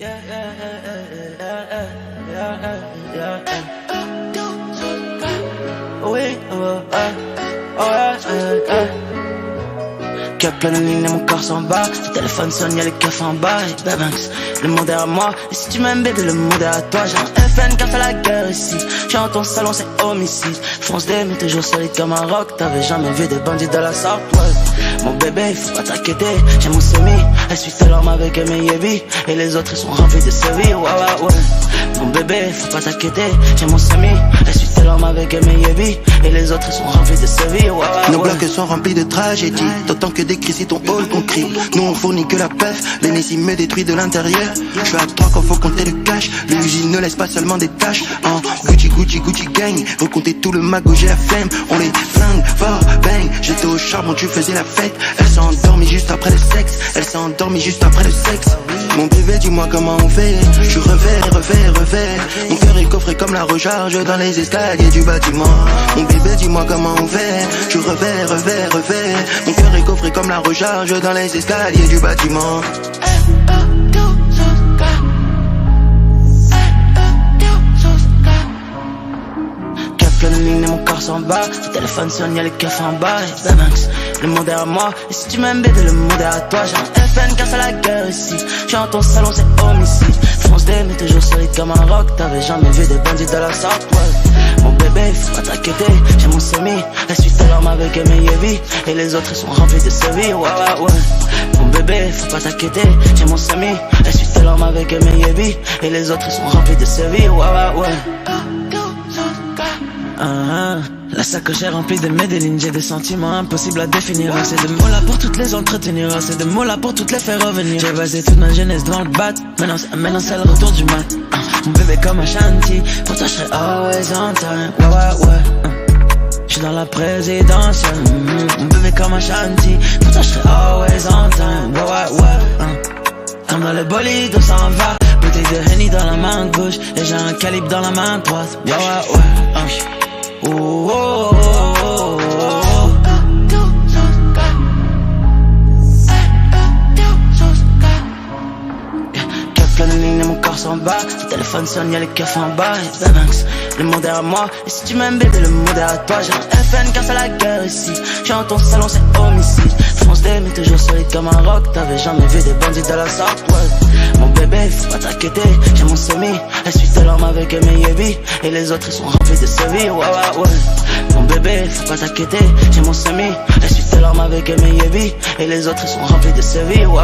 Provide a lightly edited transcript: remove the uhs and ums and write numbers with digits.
Oui, Cap plein de lignes et mon corps s'en bat. Le téléphone sonne, y'a les keufs en bas. Et Babanks, le monde est à moi. Et si tu m'aimes bébé, le monde est à toi. J'ai un FN qui a fait la guerre ici. J'ai dans ton salon, c'est homicide. Fonce des mais toujours solide comme un rock. T'avais jamais vu des bandits de la sorte, ouais. Mon bébé, faut pas t'inquiéter. J'ai mon semi, essuie tes larmes avec mes yébis. Et les autres ils sont remplis de séries, ouais. Mon bébé, faut pas t'inquiéter. J'ai mon semi, essuie tes larmes avec mes yébis. Et les autres ils sont remplis de séries, ouais. Nos blocs sont remplis de tragédies. T'entends que des cris si ton hall qu'on crie. Nous on fournit que la pef. L'ennemi me détruit de l'intérieur. Je suis à 3 quand faut compter le cash. L'usine ne laisse pas seulement des tâches. En Gucci gang. Recompter tout le magot, j'ai la flemme. On les flingue, fort, bang. J'étais au charbon, tu faisais la fête. Elle s'est endormie juste après le sexe. Mon bébé, dis-moi comment on fait. Je refais. Mon cœur est coffré comme la recharge dans les escaliers du bâtiment. Mon bébé, dis-moi comment on fait. Je refais. Mon cœur est coffré comme la recharge dans les escaliers du bâtiment. Plein de lignes et mon corps s'en bat. Le téléphone sonne, y'a les keufs en bas. Et Babanks, le monde est à moi. Et si tu m'aimes bébé, le monde est à toi. J'ai un FN car c'est la guerre ici. J'ai dans ton salon, c'est homicide. Fonce des mais toujours solide comme un rock. T'avais jamais vu des bandits de la sorte, ouais. Mon bébé, faut pas t'inquiéter. J'ai mon semi, essuie tes larmes avec mes yébis. Et les autres ils sont remplis de séries, ouais. Mon bébé, faut pas t'inquiéter. J'ai mon semi, essuie tes larmes avec mes yébis. Et les autres ils sont remplis de séries, ouais. La sacoche est remplie de Medellin. J'ai des sentiments impossibles à définir. C'est de mots là pour toutes les entretenir. C'est de mots là pour toutes les faire revenir. J'ai basé toute ma jeunesse devant le bat. Maintenant c'est le retour du mat. Mon bébé comme un shanty. Pour toi je serai always on time. Ouais. J'suis dans la présidentielle. Mon bébé comme un shanty. Pour toi je serai always on time. Ouais. Comme dans le bolide on s'en va. Bouteille de Henny dans la main gauche. Et j'ai un calibre dans la main droite. Ouais. Plein de lignes et mon corps s'en bat. Le téléphone sonne, y'a les keufs en bas. Et Babanks, le monde est à moi. Et si tu m'aimes bébé, le monde est à toi. J'ai un FN car c'est la guerre ici. J'ai dans ton salon, c'est homicide. Fonce des mais toujours solide comme un rock. T'avais jamais vu des bandits de la sorte, ouais. Mon bébé, faut pas t'inquiéter. J'ai mon semi, essuie tes larmes avec mes yébis. Et les autres ils sont remplis de séries, ouais. Mon bébé, faut pas t'inquiéter. J'ai mon semi, essuie tes larmes avec mes yébis. Et les autres ils sont remplis de séries, ouais.